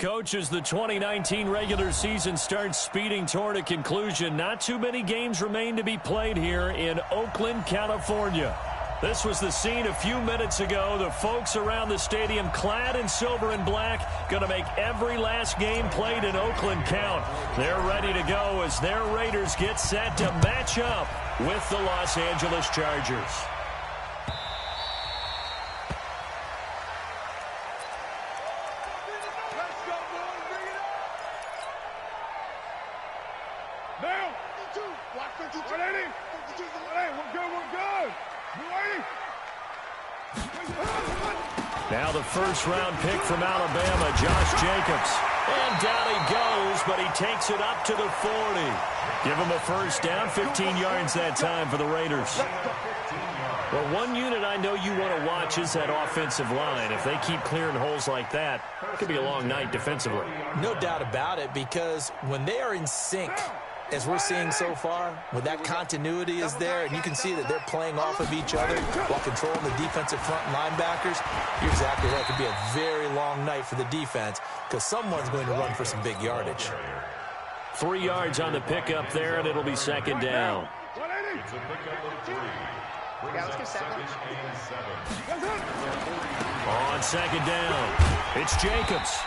Coach, as the 2019 regular season starts speeding toward a conclusion, not too many games remain to be played here in Oakland, California. This was the scene a few minutes ago. The folks around the stadium clad in silver and black going to make every last game played in Oakland count. They're ready to go as their Raiders get set to match up with the Los Angeles Chargers. Now the first-round pick from Alabama, Josh Jacobs. And down he goes, but he takes it up to the 40. Give him a first down, 15 yards that time for the Raiders. Well, one unit I know you want to watch is that offensive line. If they keep clearing holes like that, it could be a long night defensively. No doubt about it, because when they are in sync, as we're seeing so far, when that continuity is there and you can see that they're playing off of each other while controlling the defensive front linebackers, you're exactly right. It could be a very long night for the defense because someone's going to run for some big yardage. 3 yards on the pickup there, and it'll be second down. It's a pickup of 3. On second down, it's Jacobs.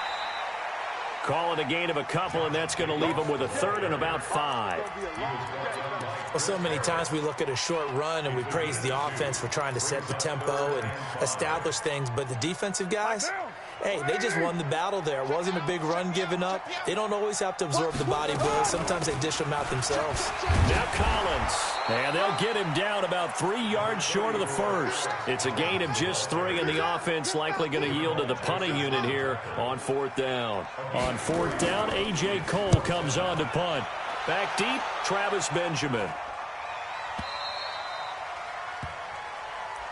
Call it a gain of a couple, and that's going to leave them with a third and about 5. Well, so many times we look at a short run and we praise the offense for trying to set the tempo and establish things, but the defensive guys, hey, they just won the battle there. It wasn't a big run given up. They don't always have to absorb the body blows. Sometimes they dish them out themselves. Now Collins, and they'll get him down about 3 yards short of the first. It's a gain of just 3, and the offense likely going to yield to the punting unit here on fourth down. On fourth down, A.J. Cole comes on to punt. Back deep, Travis Benjamin.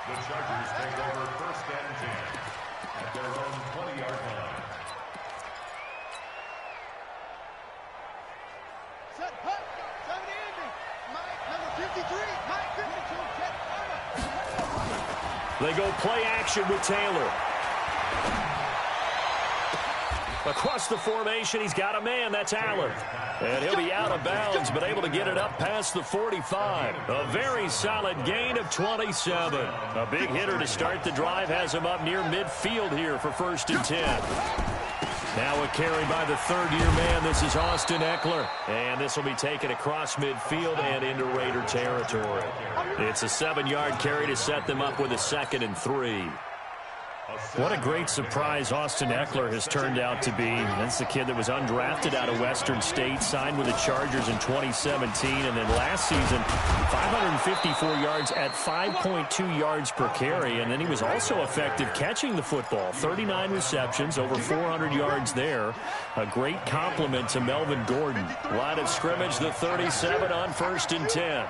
The Chargers take over first and 10 at their own 20-yard line. Set punt. 70 Andy. Mike, number 53. Mike 52. They go play action with Taylor. Across the formation, he's got a man. That's Allen. And he'll be out of bounds, but able to get it up past the 45. A very solid gain of 27. A big hitter to start the drive has him up near midfield here for first and 10. Now a carry by the third-year man. This is Austin Eckler. And this will be taken across midfield and into Raider territory. It's a 7-yard carry to set them up with a second and 3. What a great surprise Austin Eckler has turned out to be. That's the kid that was undrafted out of Western State, signed with the Chargers in 2017, and then last season, 554 yards at 5.2 yards per carry, and then he was also effective catching the football. 39 receptions, over 400 yards there. A great compliment to Melvin Gordon. Line of scrimmage, the 37 on first and 10.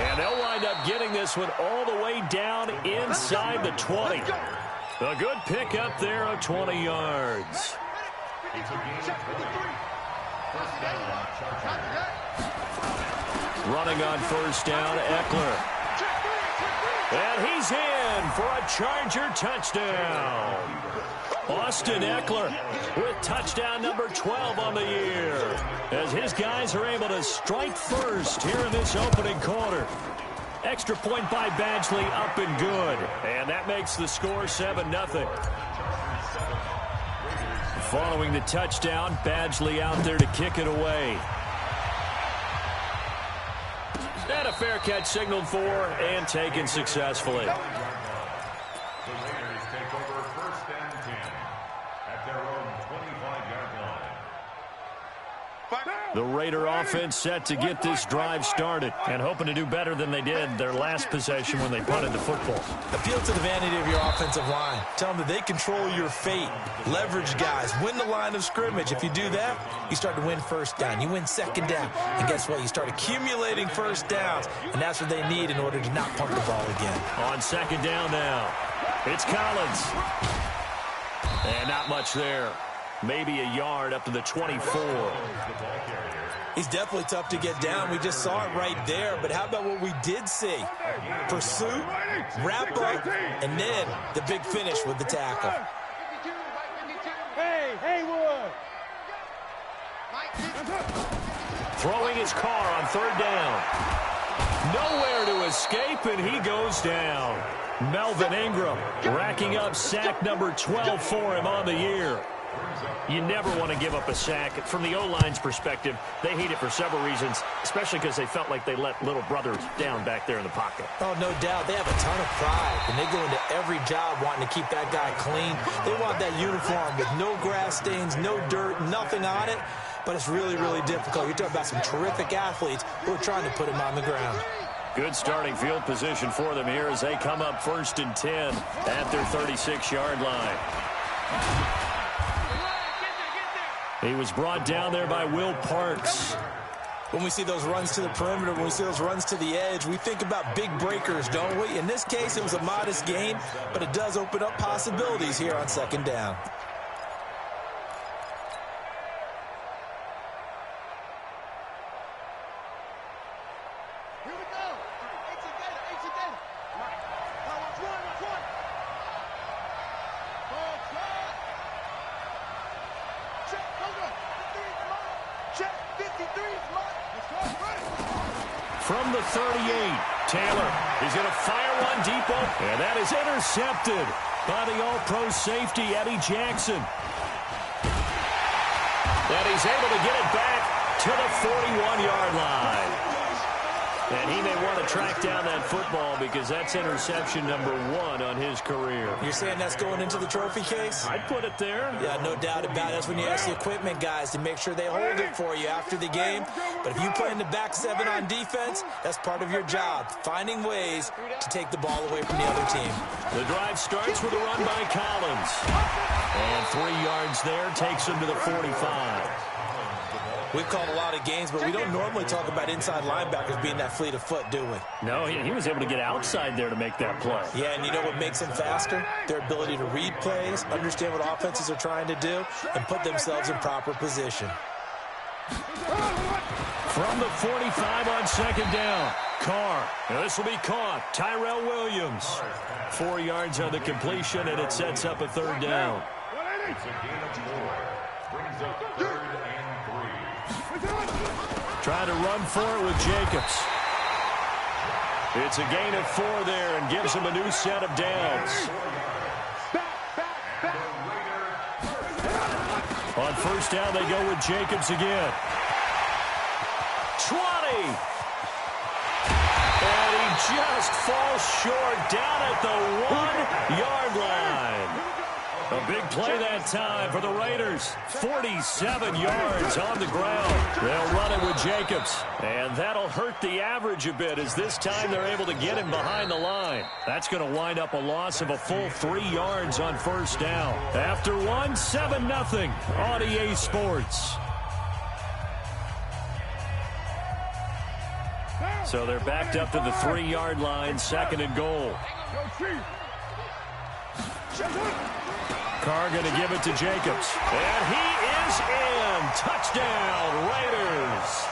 And they'll wind up getting this one all the way down inside the 20. A good pickup there of 20 yards. Running on first down, Eckler. And he's in for a Charger touchdown. Austin Eckler with touchdown number 12 on the year, as his guys are able to strike first here in this opening quarter. Extra point by Badgley, up and good. And that makes the score 7-0. Following the touchdown, Badgley out there to kick it away. And a fair catch signaled for and taken successfully. The Raiders take over first and 10 at their own 25-yard line. The Raider offense set to get this drive started and hoping to do better than they did their last possession when they punted the football. Appeal to the vanity of your offensive line. Tell them that they control your fate. Leverage guys. Win the line of scrimmage. If you do that, you start to win first down. You win second down. And guess what? You start accumulating first downs. And that's what they need in order to not punt the ball again. On second down now, it's Collins. And not much there. Maybe a yard up to the 24. He's definitely tough to get down. We just saw it right there. But how about what we did see? Pursuit, wrap up, and then the big finish with the tackle. Hey, Wood. Throwing his car on third down. Nowhere to escape, and he goes down. Melvin Ingram racking up sack number 12 for him on the year. You never want to give up a sack. From the O-line's perspective, they hate it for several reasons, especially because they felt like they let little brother down back there in the pocket. Oh, no doubt. They have a ton of pride, and they go into every job wanting to keep that guy clean. They want that uniform with no grass stains, no dirt, nothing on it. But it's really, really difficult. You're talking about some terrific athletes who are trying to put him on the ground. Good starting field position for them here as they come up 1st and 10 at their 36-yard line. He was brought down there by Will Parks. When we see those runs to the perimeter, when we see those runs to the edge, we think about big breakers, don't we? In this case, it was a modest gain, but it does open up possibilities here on 2nd down. From the 38, Taylor is going to fire one deep open, and that is intercepted by the all-pro safety, Eddie Jackson. And he's able to get it back to the 41-yard line. And he may want to track down that football because that's interception number 1 on his career. You're saying that's going into the trophy case? I'd put it there. Yeah, no doubt about it. That's when you ask the equipment guys to make sure they hold it for you after the game. But if you play in the back 7 on defense, that's part of your job, finding ways to take the ball away from the other team. The drive starts with a run by Collins. And 3 yards there takes him to the 45. We've called a lot of games, but we don't normally talk about inside linebackers being that fleet of foot, do we? No, he was able to get outside there to make that play. Yeah, and you know what makes them faster? Their ability to read plays, understand what offenses are trying to do, and put themselves in proper position. From the 45 on 2nd down, Carr. Now this will be caught. Tyrell Williams. 4 yards on the completion, and it sets up a 3rd down. It's a gain of 4. Brings up 3rd and 3. Trying to run for it with Jacobs. It's a gain of 4 there and gives him a new set of downs. On 1st down, they go with Jacobs again. 20. And he just falls short down at the 1-yard line. A big play that time for the Raiders. 47 yards on the ground. They'll run it with Jacobs. And that'll hurt the average a bit as this time they're able to get him behind the line. That's going to wind up a loss of a full 3 yards on 1st down. After 1, 7-0 on EA Sports. So they're backed up to the 3-yard line, 2nd and goal. Carr going to give it to Jacobs. And he is in. Touchdown, Raiders.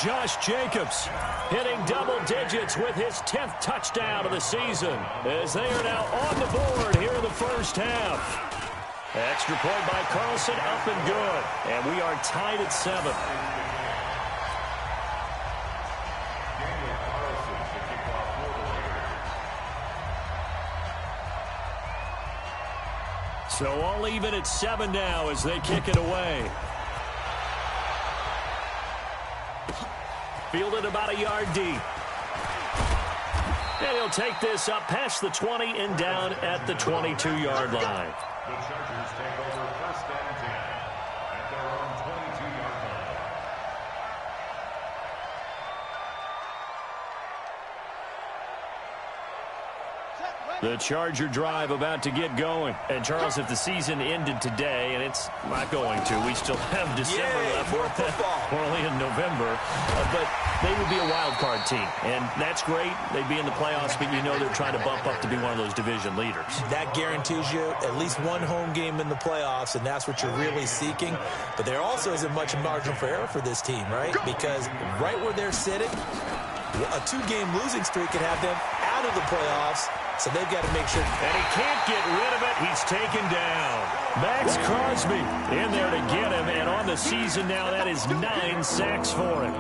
Josh Jacobs hitting double digits with his 10th touchdown of the season as they are now on the board here in the 1st half. Extra point by Carlson, up and good. And we are tied at 7. So all even at 7 now as they kick it away. Fielded about a yard deep. And he'll take this up past the 20 and down at the 22-yard line. The Chargers take over 1st and 10 at their own 22-yard line. Set, The Charger drive about to get going. And, Charles, if the season ended today, and it's not going to, we still have December left. More football. We're only in November. But they would be a wild card team. And that's great. They'd be in the playoffs, but you know they're trying to bump up to be one of those division leaders. That guarantees you at least one home game in the playoffs, and that's what you're really seeking. But there also isn't much margin for error for this team, right? Because right where they're sitting, a 2-game losing streak could have them out of the playoffs. So they've got to make sure. And he can't get rid of it. He's taken down. Max Crosby in there to get him. And on the season now, that is 9 sacks for him.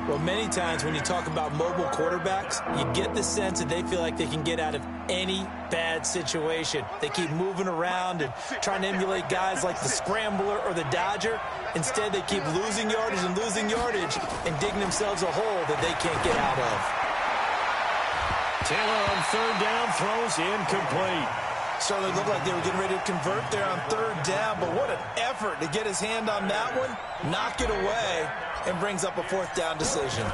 Well, many times when you talk about mobile quarterbacks, you get the sense that they feel like they can get out of any bad situation. They keep moving around and trying to emulate guys like the Scrambler or the Dodger. Instead, they keep losing yardage and digging themselves a hole that they can't get out of. Taylor on third down, throws incomplete. Certainly looked like they were getting ready to convert there on third down, but what an effort to get his hand on that one, knock it away, and brings up a fourth down decision.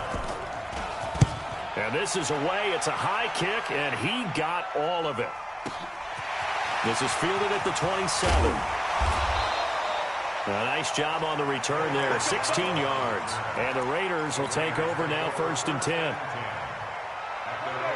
And this is away. It's a high kick, and he got all of it. This is fielded at the 27. A nice job on the return there, 16 yards. And the Raiders will take over now, 1st and 10.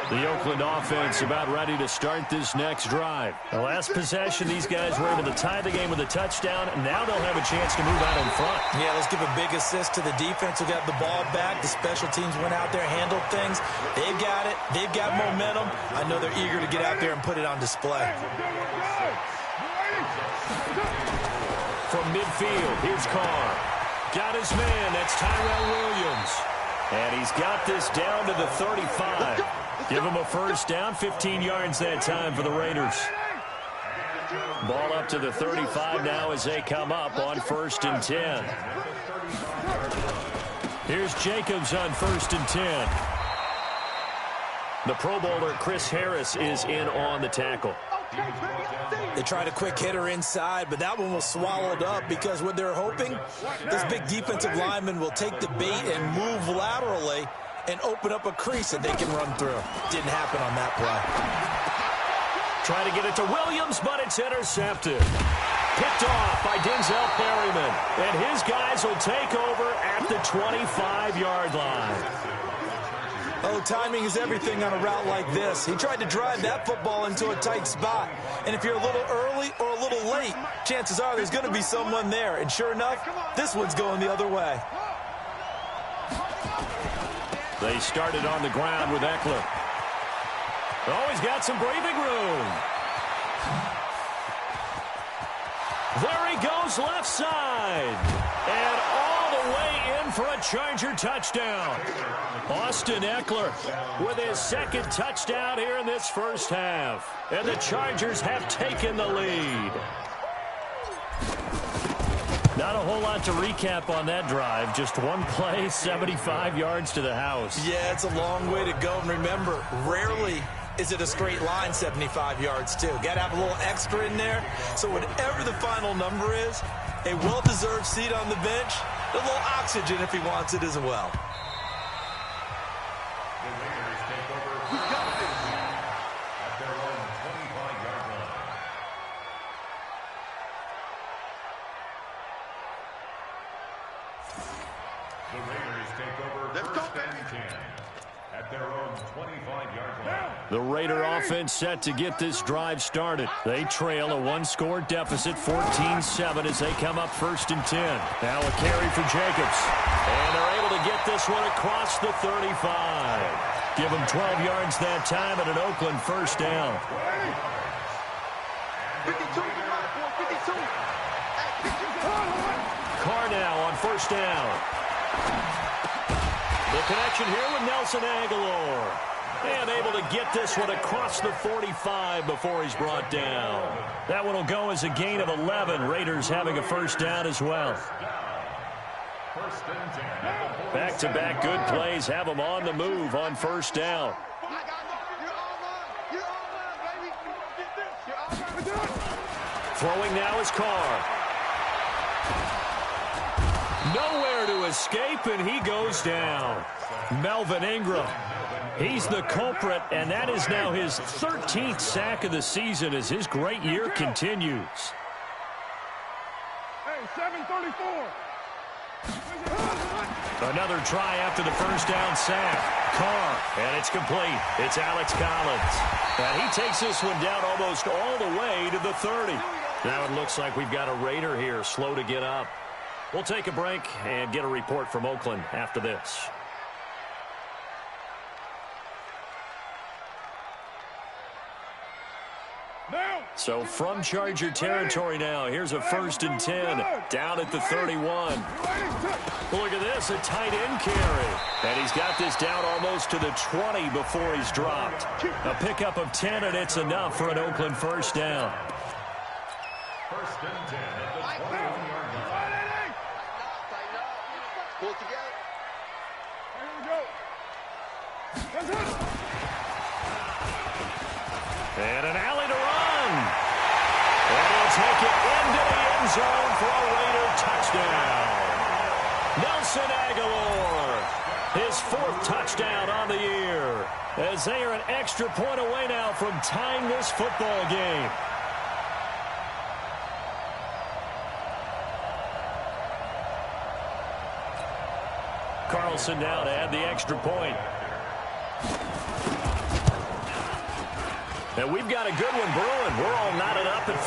The Oakland offense about ready to start this next drive. The last possession, these guys were able to tie the game with a touchdown, and now they'll have a chance to move out in front. Yeah, let's give a big assist to the defense who got the ball back. The special teams went out there, handled things. They've got it. They've got momentum. I know they're eager to get out there and put it on display. From midfield, here's Carr. Got his man. That's Tyrell Williams. And he's got this down to the 35. Give him a first down, 15 yards that time for the Raiders. Ball up to the 35 now as they come up on 1st and 10. Here's Jacobs on 1st and 10. The Pro Bowler Chris Harris is in on the tackle. They tried a quick hitter inside, but that one was swallowed up because what they're hoping, this big defensive lineman will take the bait and move laterally and open up a crease that they can run through. Didn't happen on that play. Try to get it to Williams, but it's intercepted. Picked off by Denzel Perryman. And his guys will take over at the 25-yard line. Oh, timing is everything on a route like this. He tried to drive that football into a tight spot. And if you're a little early or a little late, chances are there's going to be someone there. And sure enough, this one's going the other way. They started on the ground with Eckler. Oh, he's got some breathing room. There he goes left side. And all the way in for a Charger touchdown. Austin Eckler with his second touchdown here in this first half. And the Chargers have taken the lead. Not a whole lot to recap on that drive. Just one play, 75 yards to the house. Yeah, it's a long way to go. And remember, rarely is it a straight line 75 yards, too. Got to have a little extra in there. So whatever the final number is, a well-deserved seat on the bench, a little oxygen if he wants it as well. The Raiders take over at their own 25-yard line. The Raiders take over 1st and 10 at their own 25-yard line. The Raider offense set to get this drive started. They trail a one-score deficit, 14-7, as they come up 1st and 10. Now a carry for Jacobs. And they're able to get this one across the 35. Give them 12 yards that time and an Oakland first down. 52. Carr now on 1st down. The connection here with Nelson Aguilar. And able to get this one across the 45 before he's brought down. That one will go as a gain of 11. Raiders having a first down as well. Back-to-back good plays have them on the move on 1st down. Throwing now is Carr. Nowhere to escape, and he goes down. Melvin Ingram. He's the culprit, and that is now his 13th sack of the season as his great year continues. Hey, 734. Another try after the first down sack. Carr, and it's complete. It's Alex Collins. And he takes this one down almost all the way to the 30. Now it looks like we've got a Raider here slow to get up. We'll take a break and get a report from Oakland after this. So from Charger territory now, here's a 1st and 10 down at the 31. Look at this, a tight end carry. And he's got this down almost to the 20 before he's dropped. A pickup of 10, and it's enough for an Oakland first down. 1st and 10 at the 21-yard line. Pull it together. And an alley to run. And he'll take it into the end zone for a Raider touchdown. Nelson Aguilar, his 4th touchdown on the year, as they are an extra point away now from tying this football game. Carlson now to add the extra point. And we've got a good one brewing. We're all knotted up at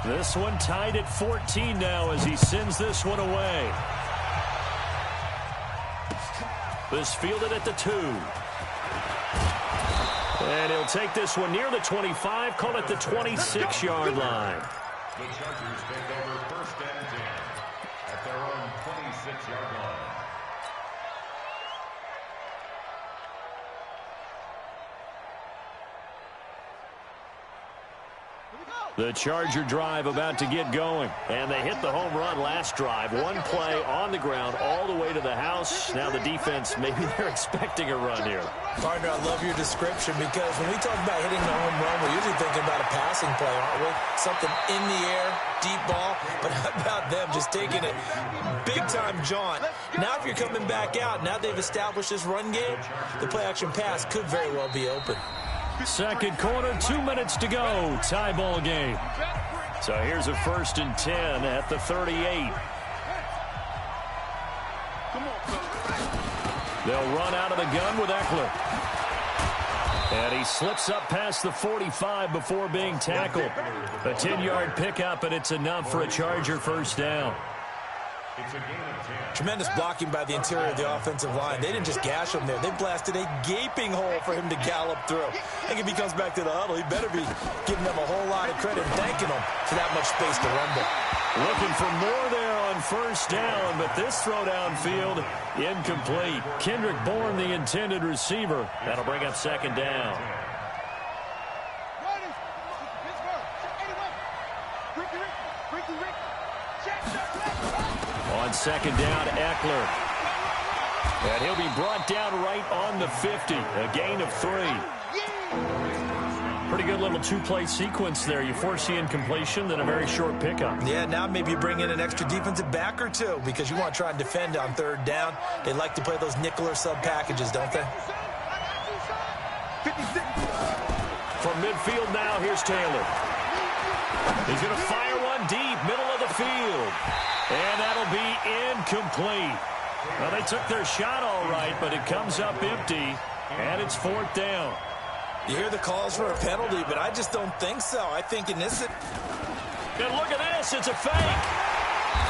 14. This one tied at 14 now as he sends this one away. This fielded at the 2. And he'll take this one near the 25, call it the 26-yard line. The Chargers take over 1st and 10 at their own 26-yard line. The Charger drive about to get going. And they hit the home run last drive. One play on the ground all the way to the house. Now the defense, maybe they're expecting a run here. Partner, I love your description because when we talk about hitting the home run, we're usually thinking about a passing play, aren't we? Something in the air, deep ball. But how about them just taking it big-time jaunt? Now if you're coming back out, now they've established this run game, the play-action pass could very well be open. Second quarter, 2 minutes to go. Tie ball game. So here's a 1st and 10 at the 38. They'll run out of the gun with Eckler. And he slips up past the 45 before being tackled. A 10-yard pickup, and it's enough for a Charger first down. It's a gain of 10. Tremendous blocking by the interior of the offensive line. They didn't just gash him there. They blasted a gaping hole for him to gallop through. I think if he comes back to the huddle, he better be giving them a whole lot of credit and thanking them for that much space to rumble. Looking for more there on first down, but this throw downfield incomplete. Kendrick Bourne, the intended receiver. That'll bring up 2nd down. On 2nd down, Eckler. And he'll be brought down right on the 50. A gain of 3. Pretty good little 2-play sequence there. You force the incompletion, then a very short pickup. Yeah, now maybe you bring in an extra defensive back or two because you want to try and defend on 3rd down. They like to play those nickel or sub packages, don't they? From midfield now, here's Taylor. He's going to fire one deep, middle of the field. And that'll be incomplete. Well, they took their shot all right, but it comes up empty, and it's 4th down. You hear the calls for a penalty, but I just don't think so. I think in this... And look at this, it's a fake.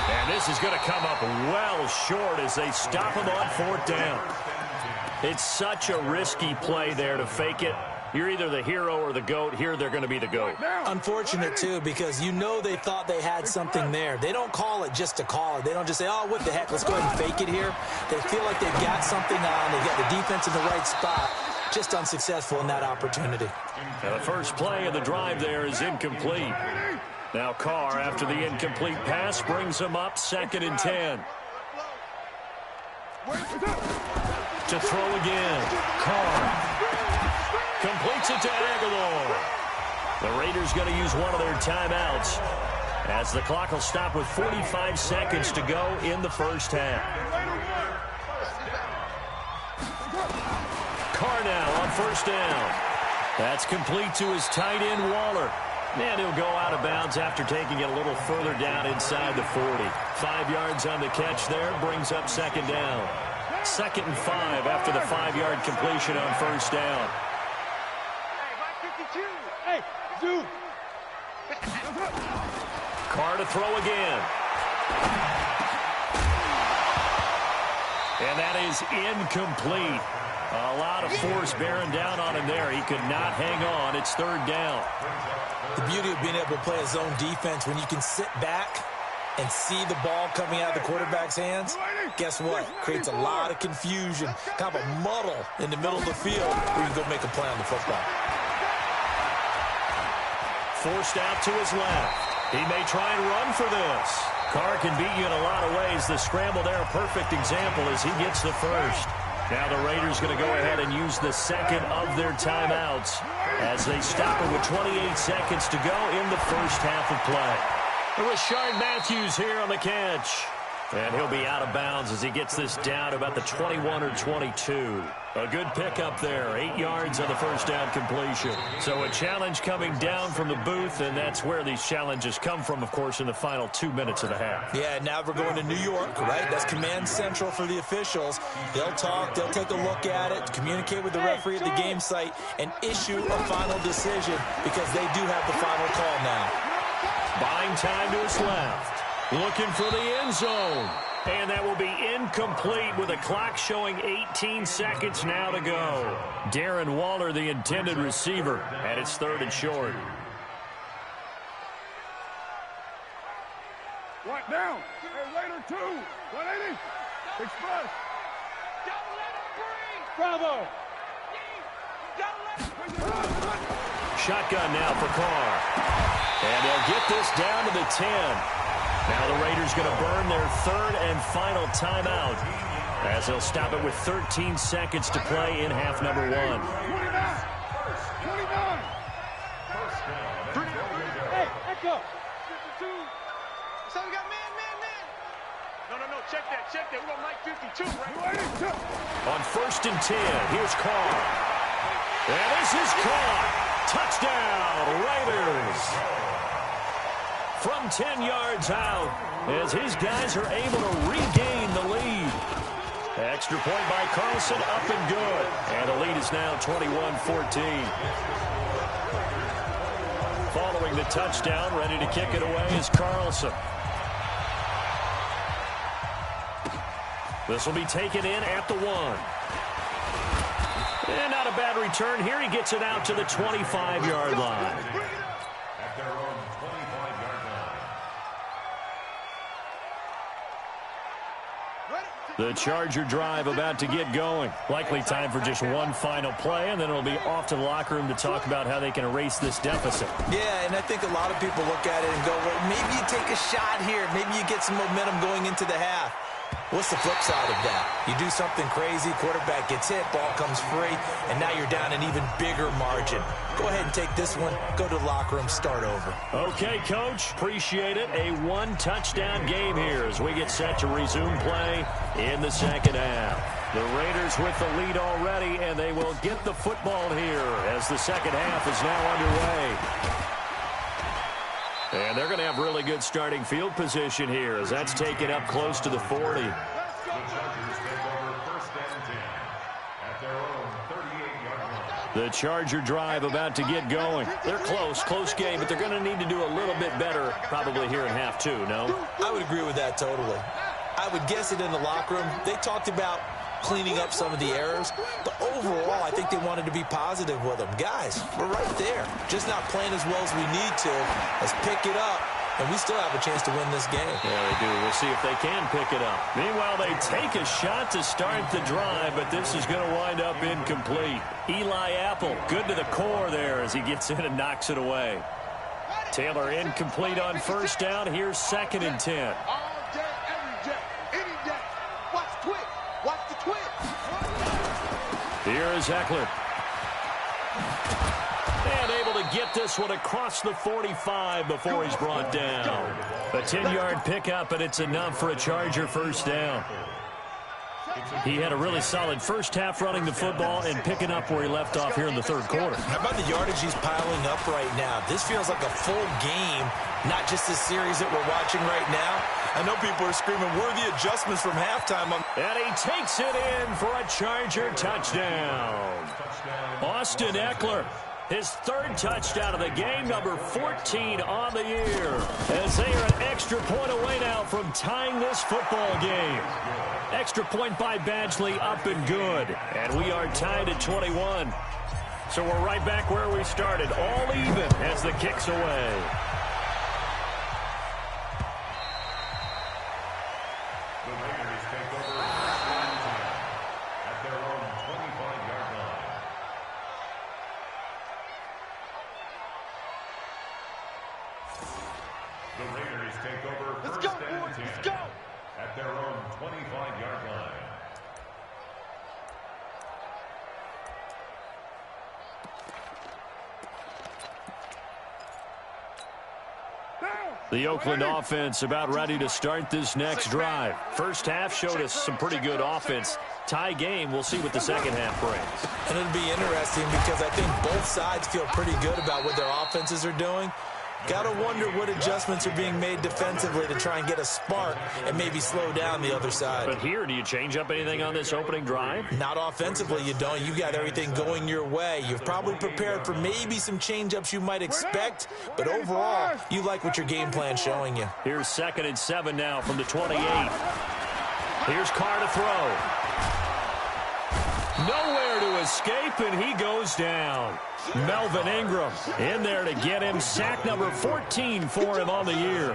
And this is going to come up well short as they stop him on 4th down. It's such a risky play there to fake it. You're either the hero or the GOAT. Here, they're going to be the GOAT. Unfortunate, too, because you know they thought they had something there. They don't call it just to call it. They don't just say, oh, what the heck, let's go ahead and fake it here. They feel like they've got something on. They've got the defense in the right spot. Just unsuccessful in that opportunity. Now, the first play of the drive there is incomplete. Now Carr, after the incomplete pass, brings him up 2nd and 10. to throw again. Carr completes it to Aguilar. The Raiders going to use one of their timeouts as the clock will stop with 45 seconds to go in the first half. Carr now on first down. That's complete to his tight end, Waller. And he'll go out of bounds after taking it a little further down inside the 40. 5 yards on the catch there, brings up second down. 2nd and 5 after the 5-yard completion on first down. Hey, dude. Carr to throw again. And that is incomplete. A lot of force bearing down on him there. He could not hang on. It's 3rd down. The beauty of being able to play a zone defense when you can sit back and see the ball coming out of the quarterback's hands, guess what? Creates a lot of confusion, kind of a muddle in the middle of the field where you can go make a play on the football. Forced out to his left. He may try and run for this. Carr can beat you in a lot of ways. The scramble there, a perfect example as he gets the first. Now the Raiders going to go ahead and use the second of their timeouts as they stop it with 28 seconds to go in the first half of play. Rashard Matthews here on the catch. And he'll be out of bounds as he gets this down about the 21 or 22. A good pickup there. 8 yards on the first down completion. So a challenge coming down from the booth, and that's where these challenges come from, of course, in the final 2 minutes of the half. Yeah, now we're going to New York, right? That's command central for the officials. They'll talk, they'll take a look at it, communicate with the referee at the game site, and issue a final decision because they do have the final call now. Buying time to his left. Looking for the end zone. And that will be incomplete with a clock showing 18 seconds now to go. Darren Waller, the intended receiver, and it's 3rd and short. Right down. Hey, Raider 2. 180. Express. Don't let him breathe. Bravo. Don't let him breathe. Shotgun now for Carr. And they'll get this down to the 10. Now the Raiders going to burn their 3rd and final timeout as they'll stop it with 13 seconds to play in half number 1. 29. Hey, echo. 52. So we got man. No. Check that. We got Mike 52, right? On 1st and 10, here's Carr. And this is caught. Touchdown, Raiders. From 10 yards out as his guys are able to regain the lead. Extra point by Carlson, up and good. And the lead is now 21-14. Following the touchdown, ready to kick it away is Carlson. This will be taken in at the 1. And not a bad return here. He gets it out to the 25-yard line. At their own 25-yard line. The Charger drive about to get going. Likely time for just one final play, and then it'll be off to the locker room to talk about how they can erase this deficit. Yeah, and I think a lot of people look at it and go, well, maybe you take a shot here. Maybe you get some momentum going into the half. What's the flip side of that? You do something crazy, quarterback gets hit, ball comes free, and now you're down an even bigger margin. Go ahead and take this one, go to the locker room, start over. Okay, Coach, appreciate it. A 1-touchdown game here as we get set to resume play in the second half. The Raiders with the lead already, and they will get the football here as the second half is now underway. And they're going to have really good starting field position here as that's taken up close to the 40. The Chargers take over 1st and 10 at their own 38-yard line. The Charger drive about to get going. They're close game, but they're going to need to do a little bit better probably here in half 2, no? I would agree with that totally. I would guess it in the locker room. They talked about cleaning up some of the errors, but overall, I think they wanted to be positive with them. Guys, we're right there. Just not playing as well as we need to. Let's pick it up, and we still have a chance to win this game. Yeah, they do. We'll see if they can pick it up. Meanwhile, they take a shot to start the drive, but this is going to wind up incomplete. Eli Apple, good to the core there as he gets in and knocks it away. Taylor incomplete on first down. Here's 2nd and 10. All day, every day, any day. Watch twitch. Watch the twitch. Here is Eckler. And able to get this one across the 45 before he's brought down. A 10-yard pickup, and it's enough for a Charger first down. He had a really solid first half running the football and picking up where he left off here in the third quarter. How about the yardage he's piling up right now? This feels like a full game, not just the series that we're watching right now. I know people are screaming worthy adjustments from halftime. And he takes it in for a Charger touchdown. Austin Eckler, his third touchdown of the game, number 14 on the year. As they are an extra point away now from tying this football game. Extra point by Badgley, up and good. And we are tied at 21. So we're right back where we started, all even as the kick's away. The Raiders take over at their own 25-yard line. The Raiders take over first and 10 at their own 25-yard line. The Oakland offense about ready to start this next drive. First half showed us some pretty good offense. Tie game, we'll see what the second half brings. And it'll be interesting because I think both sides feel pretty good about what their offenses are doing. Got to wonder what adjustments are being made defensively to try and get a spark and maybe slow down the other side. But here, do you change up anything on this opening drive? Not offensively, you don't. You got everything going your way. You've probably prepared for maybe some change-ups you might expect, but overall, you like what your game plan's showing you. Here's 2nd and 7 now from the 28. Here's Carr to throw. Nowhere to escape, and he goes down. Melvin Ingram in there to get him. Sack number 14 for him on the year.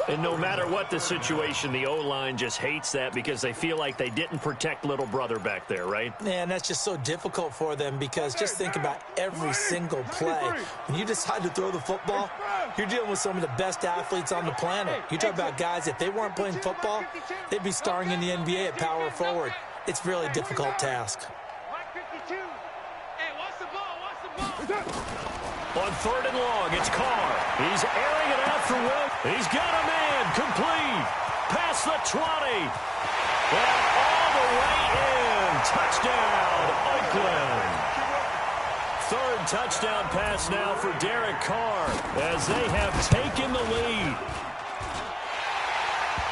And no matter what the situation, the O-line just hates that because they feel like they didn't protect little brother back there, right? Man, that's just so difficult for them because just think about every single play. When you decide to throw the football, you're dealing with some of the best athletes on the planet. You talk about guys, if they weren't playing football, they'd be starring in the NBA at power forward. It's a really difficult task. On 3rd and long, it's Carr. He's airing it out for Will. He's got a man complete. Past the 20. And all the way in. Touchdown, Oakland. 3rd touchdown pass now for Derek Carr as they have taken the lead.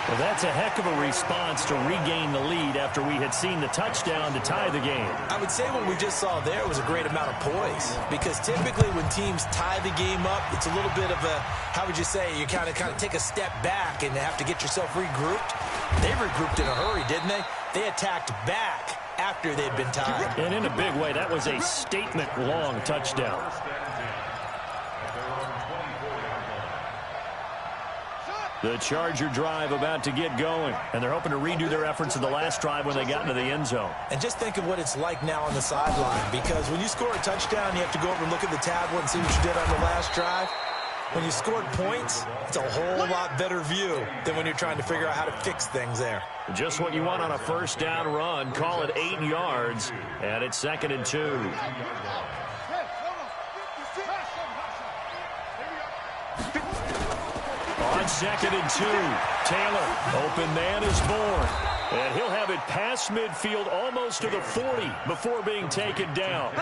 Well, that's a heck of a response to regain the lead after we had seen the touchdown to tie the game. I would say what we just saw there was a great amount of poise because typically when teams tie the game up, it's a little bit of a, how would you say, you kind of take a step back and have to get yourself regrouped. They regrouped in a hurry, didn't they? They attacked back after they'd been tied. And in a big way, that was a statement-long touchdown. The Charger drive about to get going, and they're hoping to redo their efforts in the last drive when they got into the end zone. And just think of what it's like now on the sideline, because when you score a touchdown, you have to go over and look at the tablet and see what you did on the last drive. When you scored points, it's a whole lot better view than when you're trying to figure out how to fix things there. Just what you want on a first down run. Call it 8 yards, and it's 2nd and 2. On 2nd and 2, Taylor, open man is born. And he'll have it past midfield almost to the 40 before being taken down.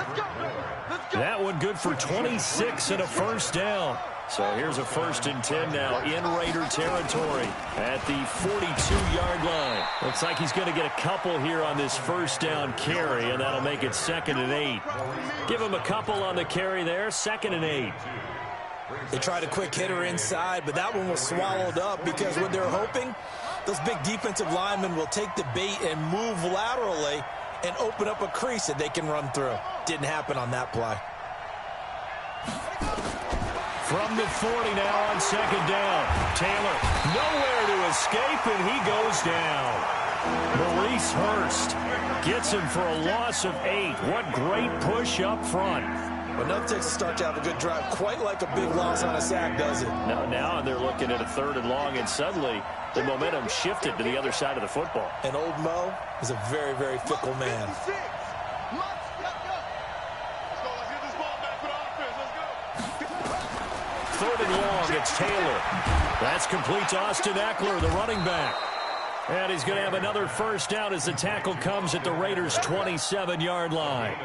That one good for 26 and a first down. So here's a 1st and 10 now in Raider territory at the 42-yard line. Looks like he's going to get a couple here on this first down carry, and that'll make it 2nd and 8. Give him a couple on the carry there, 2nd and 8. They tried a quick hitter inside, but that one was swallowed up because what they're hoping, those big defensive linemen will take the bait and move laterally and open up a crease that they can run through. Didn't happen on that play. From the 40 now on 2nd down. Taylor nowhere to escape, and he goes down. Maurice Hurst gets him for a loss of 8. What great push up front. Enough takes a start to have a good drive, quite like a big loss on a sack, does it? Now they're looking at a 3rd and long, and suddenly the momentum shifted to the other side of the football. And old Mo is a very, very fickle man. 3rd and long. It's Taylor. That's complete to Austin Eckler, the running back. And he's going to have another first down as the tackle comes at the Raiders' 27-yard line.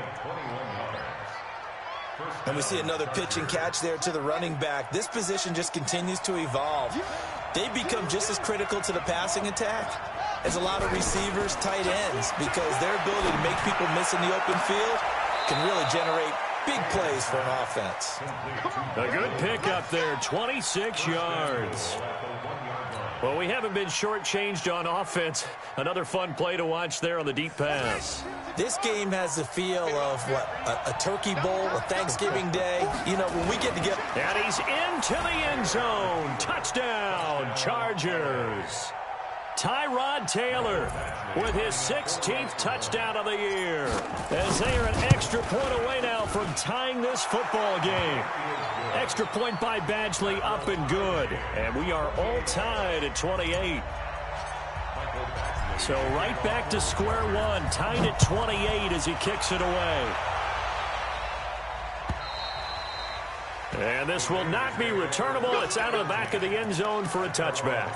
And we see another pitch and catch there to the running back. This position just continues to evolve. They become just as critical to the passing attack as a lot of receivers, tight ends, because their ability to make people miss in the open field can really generate big plays for an offense. A good pickup there, 26 yards. Well, we haven't been shortchanged on offense. Another fun play to watch there on the deep pass. This game has the feel of, what, a turkey bowl, a Thanksgiving day. You know, when we get together. And he's into the end zone. Touchdown, Chargers. Tyrod Taylor with his 16th touchdown of the year, as they are an extra point away now from tying this football game. Extra point by Badgley, up and good. And we are all tied at 28. So right back to square one, tied at 28 as he kicks it away. And this will not be returnable. It's out of the back of the end zone for a touchback.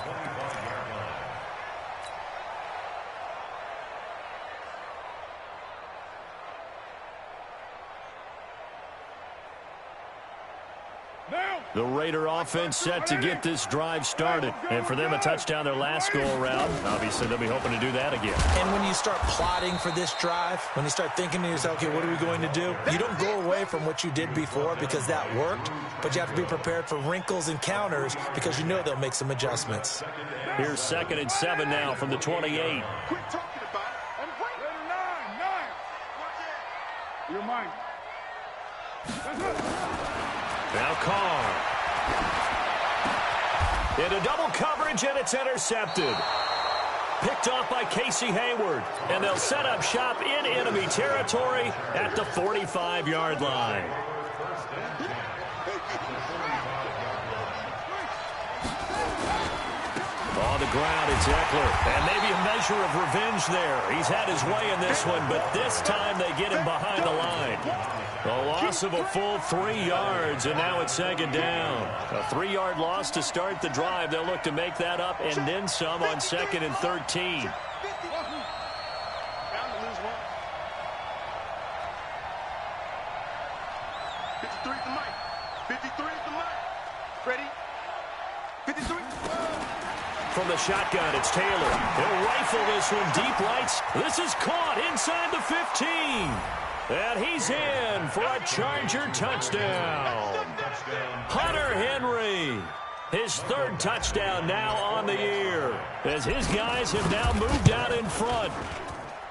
The Raider offense set to get this drive started. And for them, a touchdown their last go-around. Obviously, they'll be hoping to do that again. And when you start plotting for this drive, when you start thinking to yourself, okay, what are we going to do? You don't go away from what you did before because that worked, but you have to be prepared for wrinkles and counters because you know they'll make some adjustments. Here's 2nd and 7 now from the 28. Quit talking about it and bring it. 9. You're mine. That's it. Now Carr. Into double coverage, and it's intercepted. Picked off by Casey Hayward. And they'll set up shop in enemy territory at the 45-yard line. On the ground, it's Eckler. And maybe a measure of revenge there. He's had his way in this one, but this time they get him behind the line. A loss of a full 3 yards, and now it's 2nd down. A 3-yard loss to start the drive. They'll look to make that up and then some on 2nd and 13. Bound to lose one. 53 is the mic. 53 is the mic. Ready? 53. From the shotgun, it's Taylor. He'll rifle this one deep right. This is caught inside the 15. And he's in for a Charger touchdown. Hunter Henry, his 3rd touchdown now on the year, as his guys have now moved out in front.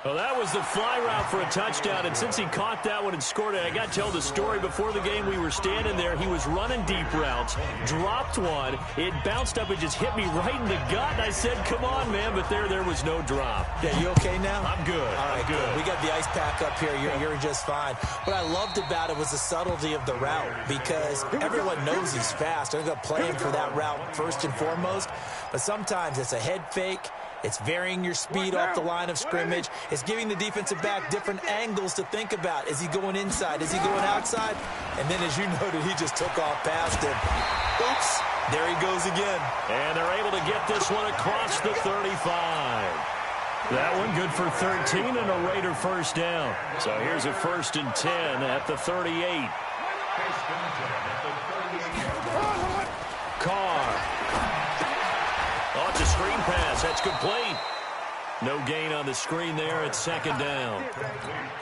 Well, that was the fly route for a touchdown, and since he caught that one and scored it, I got to tell the story. Before the game, we were standing there. He was running deep routes, dropped one. It bounced up and just hit me right in the gut, and I said, come on, man, but there was no drop. Yeah, you okay now? I'm good. All right, good. We got the ice pack up here. You're just fine. What I loved about it was the subtlety of the route, because everyone knows he's fast. They're going to play him for that route first and foremost, but sometimes it's a head fake. It's varying your speed off the line of scrimmage. It's giving the defensive back different angles to think about. Is he going inside? Is he going outside? And then, as you noted, he just took off past him. Oops. There he goes again. And they're able to get this one across the 35. That one good for 13 and a Raider first down. So here's a 1st and 10 at the 38. Carr. Oh, it's a screen pass. That's complete. No gain on the screen there at 2nd down.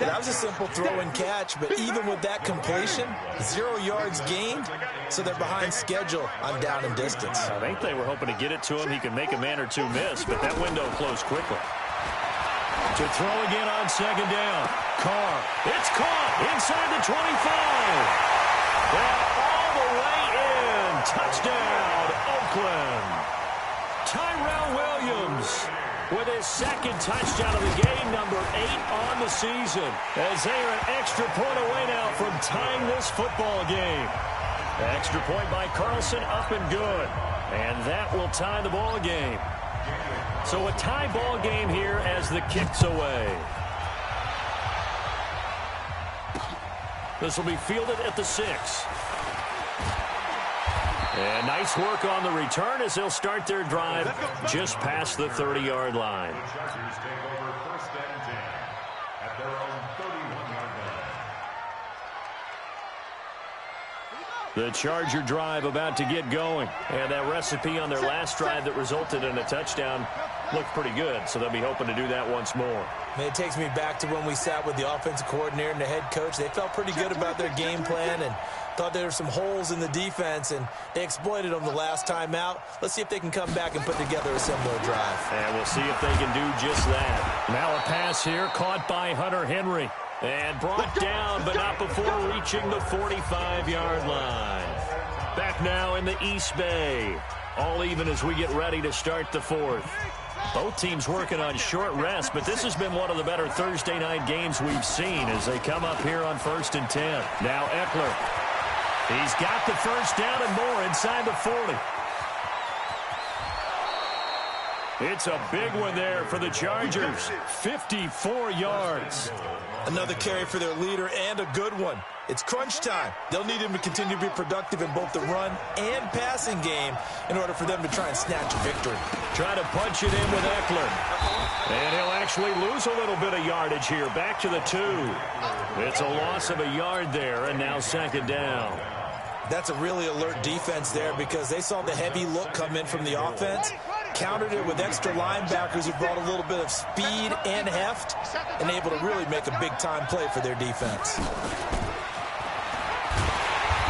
That was a simple throw and catch, but even with that completion, 0 yards gained, so they're behind schedule on down and distance. I think they were hoping to get it to him. He could make a man or two miss, but that window closed quickly. To throw again on 2nd down. Carr. It's caught inside the 25. And all the way in. Touchdown, Oakland. Tyrell Williams with his 2nd touchdown of the game, number 8 on the season, as they are an extra point away now from tying this football game. Extra point by Carlson, up and good. And that will tie the ball game. So a tie ball game here as the kick's away. This will be fielded at the 6. And nice work on the return as they'll start their drive just past the 30-yard line. The Chargers take over first and 10 at their own 31-yard line. The Charger drive about to get going. And that recipe on their last drive that resulted in a touchdown looked pretty good, so they'll be hoping to do that once more. Man, it takes me back to when we sat with the offensive coordinator and the head coach. They felt pretty good about their game plan and thought there were some holes in the defense, and they exploited them the last time out. Let's see if they can come back and put together a similar drive. And we'll see if they can do just that. Now a pass here caught by Hunter Henry. And brought down, but not before reaching the 45-yard line. Back now in the East Bay. All even as we get ready to start the fourth. Both teams working on short rest, but this has been one of the better Thursday night games we've seen as they come up here on 1st and 10. Now Eckler. He's got the first down and more inside the 40. It's a big one there for the Chargers. 54 yards. Another carry for their leader and a good one. It's crunch time. They'll need him to continue to be productive in both the run and passing game in order for them to try and snatch a victory. Try to punch it in with Eckler. And he'll actually lose a little bit of yardage here. Back to the 2. It's a loss of a yard there, and now second down. That's a really alert defense there because they saw the heavy look come in from the offense, countered it with extra linebackers who brought a little bit of speed and heft, and able to really make a big-time play for their defense.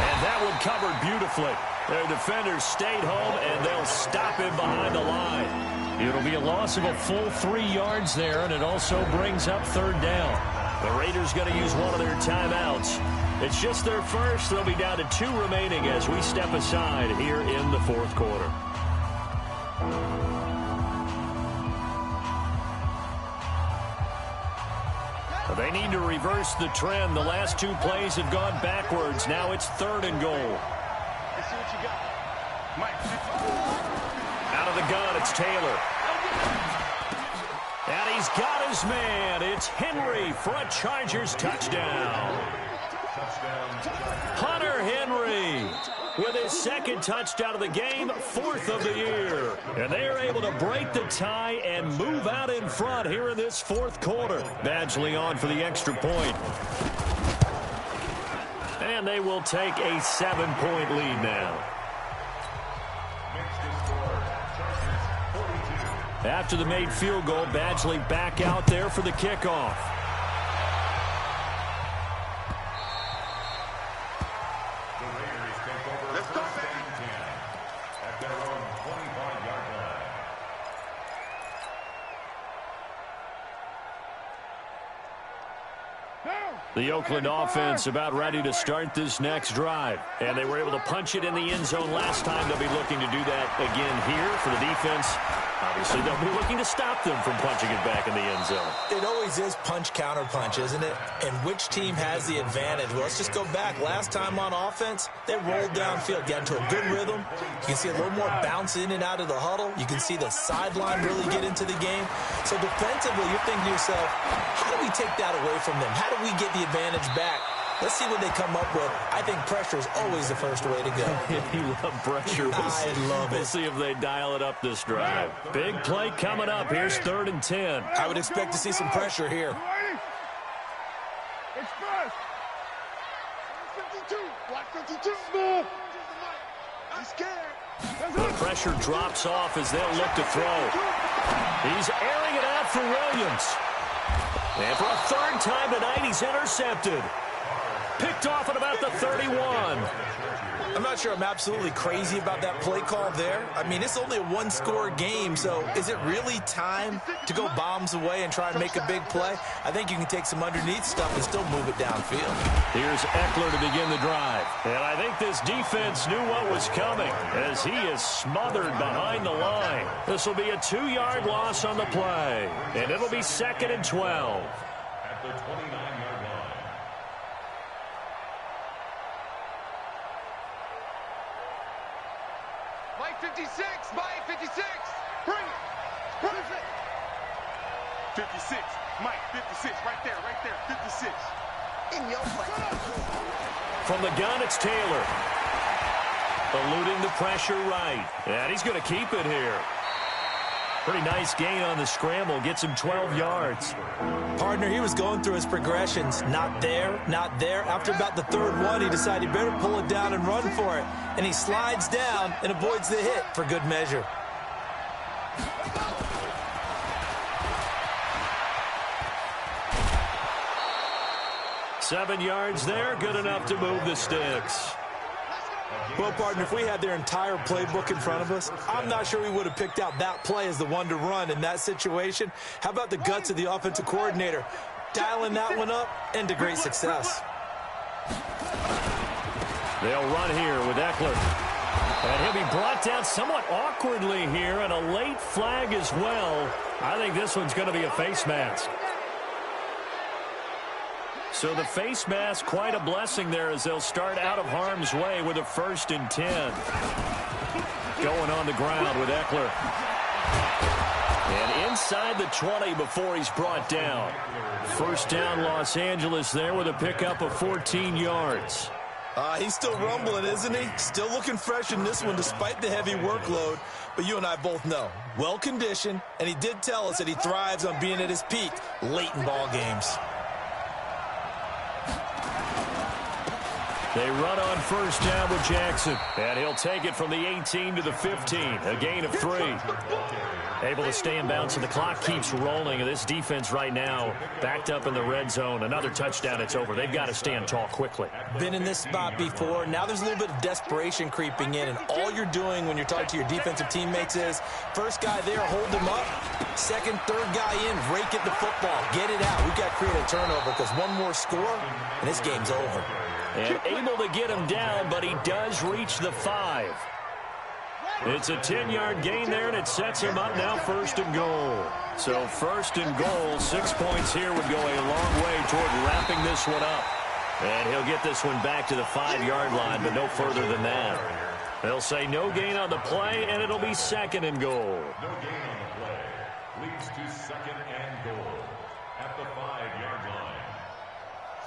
And that one covered beautifully. Their defenders stayed home, and they'll stop him behind the line. It'll be a loss of a full 3 yards there, and it also brings up third down. The Raiders going to use one of their timeouts. It's just their first. They'll be down to 2 remaining as we step aside here in the fourth quarter. They need to reverse the trend. The last 2 plays have gone backwards. Now it's 3rd and goal. Let's see what you got. Mike. Out of the gun, it's Taylor. And he's got his man. It's Henry for a Chargers touchdown. Hunter Henry with his 2nd touchdown of the game, 4th of the year. And they are able to break the tie and move out in front here in this 4th quarter. Badgley on for the extra point. And they will take a 7-point lead now. After the made field goal, Badgley back out there for the kickoff. The Oakland offense about ready to start this next drive. And they were able to punch it in the end zone last time. They'll be looking to do that again here for the defense. Obviously, they'll be looking to stop them from punching it back in the end zone. It always is punch-counter-punch, isn't it? And which team has the advantage? Well, let's just go back. Last time on offense, they rolled downfield, got into a good rhythm. You can see a little more bounce in and out of the huddle. You can see the sideline really get into the game. So defensively, you're thinking to yourself, how do we take that away from them? How do we get the advantage back? Let's see what they come up with. I think pressure is always the first way to go. You love pressure. I love it. We'll see if they dial it up this drive. Big play coming up. Here's 3rd and 10. I would expect to see some pressure here. It's first. 52. Black 52. Small. I'm scared. The pressure drops off as they'll look to throw. He's airing it out for Williams. And for a 3rd time tonight, he's intercepted. Picked off at about the 31. I'm not sure I'm absolutely crazy about that play call there. I mean, it's only a 1-score game, so is it really time to go bombs away and try and make a big play? I think you can take some underneath stuff and still move it downfield. Here's Eckler to begin the drive. And I think this defense knew what was coming as he is smothered behind the line. This will be a 2-yard loss on the play. And it'll be 2nd and 12. At the 29-yard line. Mike 56. Mike 56. Bring it. Bring it. 56. Mike 56. Right there. 56. In your face. From the gun, it's Taylor. Eluding the pressure right. And he's going to keep it here. Pretty nice gain on the scramble. Gets him 12 yards. Partner, he was going through his progressions. Not there, not there. After about the third one, he decided he better pull it down and run for it. And he slides down and avoids the hit for good measure. Seven yards there, good enough to move the sticks. Well, partner, if we had their entire playbook in front of us, I'm not sure we would have picked out that play as the one to run in that situation. How about the guts of the offensive coordinator? Dialing that one up into great success. They'll run here with Eckler. And he'll be brought down somewhat awkwardly here, and a late flag as well. I think this one's going to be a face mask. So the face mask, quite a blessing there as they'll start out of harm's way with a 1st and 10. Going on the ground with Eckler. And inside the 20 before he's brought down. First down, Los Angeles there with a pickup of 14 yards. He's still rumbling, isn't he? Still looking fresh in this one despite the heavy workload. But you and I both know, well-conditioned, and he did tell us that he thrives on being at his peak late in ball games. They run on first down with Jackson. And he'll take it from the 18 to the 15. A gain of 3. Able to stay in bounds, and the clock keeps rolling. And this defense right now backed up in the red zone. Another touchdown, it's over. They've got to stand tall quickly. Been in this spot before. Now there's a little bit of desperation creeping in. And all you're doing when you're talking to your defensive teammates is, first guy there, hold him up. Second, third guy in, rake at the football. Get it out. We've got to create a turnover because one more score, and this game's over. And able to get him down, but he does reach the 5. It's a 10-yard gain there, and it sets him up now 1st and goal. So 1st and goal, 6 points here would go a long way toward wrapping this one up. And he'll get this one back to the 5-yard line, but no further than that. They'll say no gain on the play, and it'll be 2nd and goal. No gain on the play. Leads to 2nd and goal at the 5-yard line.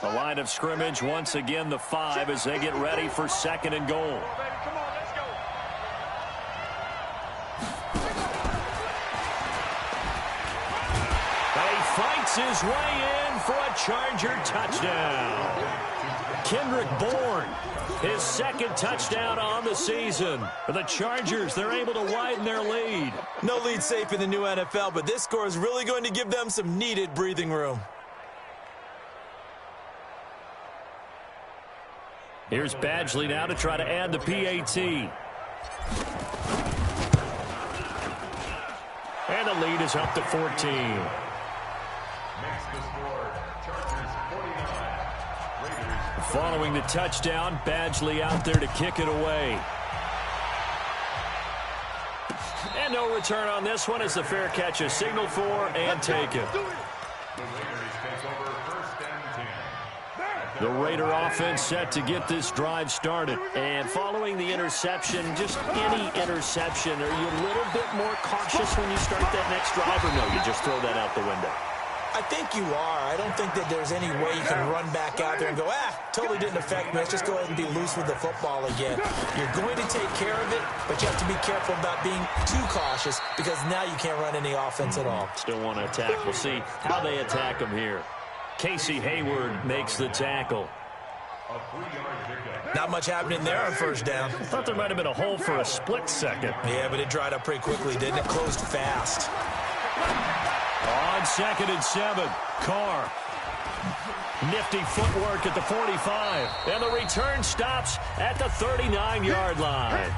The line of scrimmage, once again, the 5 as they get ready for 2nd and goal. Come on, let's go. He fights his way in for a Charger touchdown. Kendrick Bourne, his 2nd touchdown on the season. For the Chargers, they're able to widen their lead. No lead safe in the new NFL, but this score is really going to give them some needed breathing room. Here's Badgley now to try to add the PAT. And the lead is up to 14. Makes the score, Chargers 49. Raiders. Following the touchdown, Badgley out there to kick it away. And no return on this one as the fair catch is signaled for and taken. The Raiders take over 1st and 10. The Raider offense set to get this drive started. And following the interception, just any interception, are you a little bit more cautious when you start that next drive, or no, you just throw that out the window? I think you are. I don't think that there's any way you can run back out there and go, totally didn't affect me. Let's just go ahead and be loose with the football again. You're going to take care of it, but you have to be careful about being too cautious because now you can't run any offense at all. Still want to attack. We'll see how they attack him here. Casey Hayward makes the tackle. A 3-yard pickup. Not much happening there on first down. I thought there might have been a hole for a split second. Yeah, but it dried up pretty quickly, didn't it? Closed fast. On 2nd and 7, Carr. Nifty footwork at the 45. And the return stops at the 39-yard line.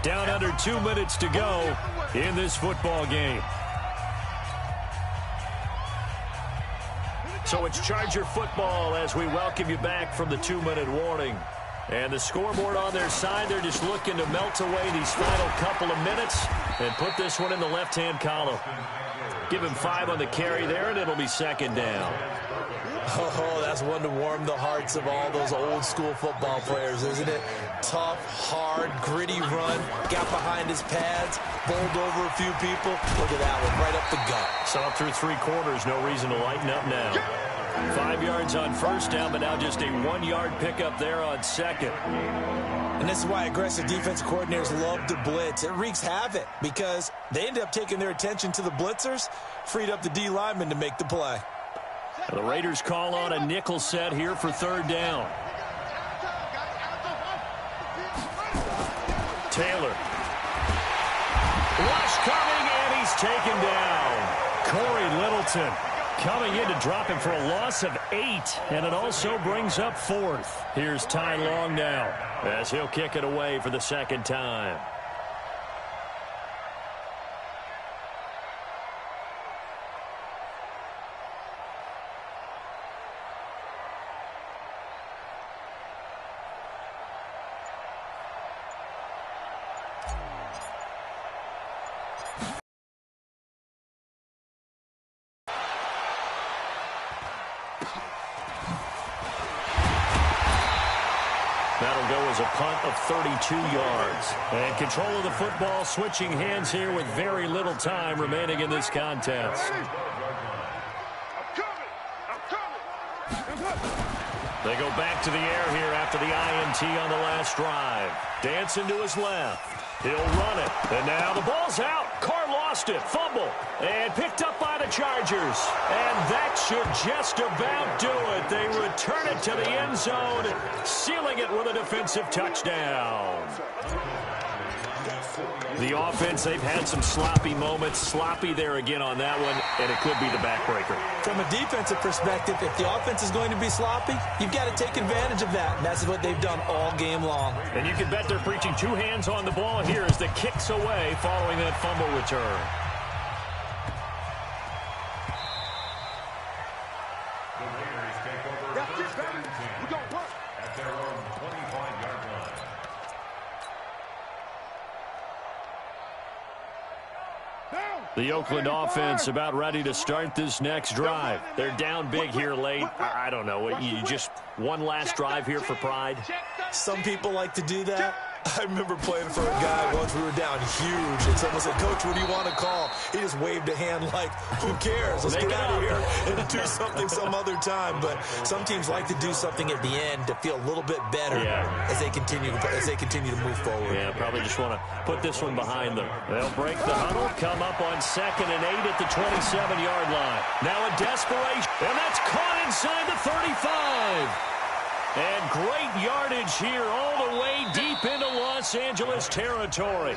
Down under 2 minutes to go in this football game. So it's Charger football as we welcome you back from the 2-minute warning. And the scoreboard on their side, they're just looking to melt away these final couple of minutes and put this one in the left-hand column. Give him 5 on the carry there, and it'll be 2nd down. Oh, that's one to warm the hearts of all those old-school football players, isn't it? Tough, hard, gritty run, got behind his pads, bowled over a few people. Look at that one, right up the gut. So up through 3 quarters, no reason to lighten up now. 5 yards on first down, but now just a 1-yard pickup there on second. And this is why aggressive defensive coordinators love to blitz. It wreaks havoc because they end up taking their attention to the blitzers, freed up the D lineman to make the play. The Raiders call on a nickel set here for third down. Taylor. Rush coming, and he's taken down. Corey Littleton coming in to drop him for a loss of 8, and it also brings up 4th. Here's Ty Long now as he'll kick it away for the second time. That'll go as a punt of 32 yards. And control of the football switching hands here with very little time remaining in this contest. They go back to the air here after the INT on the last drive. Dancing to his left. He'll run it. And now the ball's out. Carr lost it. Fumble. And picked up by the Chargers. And that should just about do it. They return it to the end zone, sealing it with a defensive touchdown. The offense, they've had some sloppy moments. Sloppy there again on that one, and it could be the backbreaker. From a defensive perspective, if the offense is going to be sloppy, you've got to take advantage of that, and that's what they've done all game long. And you can bet they're preaching 2 hands on the ball here as the kick's away following that fumble return. The Raiders take over first and 10 at their own 25-yard line. The Oakland offense about ready to start this next drive. They're down big here late. I don't know. You just one last drive here for pride? Some people like to do that. I remember playing for a guy once. We were down huge, and someone said, "Coach, what do you want to call?" He just waved a hand like, "Who cares? Let's get out of here and do something some other time." But some teams like to do something at the end to feel a little bit better as they continue to move forward. Yeah, probably just want to put this one behind them. They'll break the huddle, come up on 2nd and 8 at the 27-yard line. Now a desperation, and that's caught inside the 35. And great yardage here all the way deep into Los Angeles territory.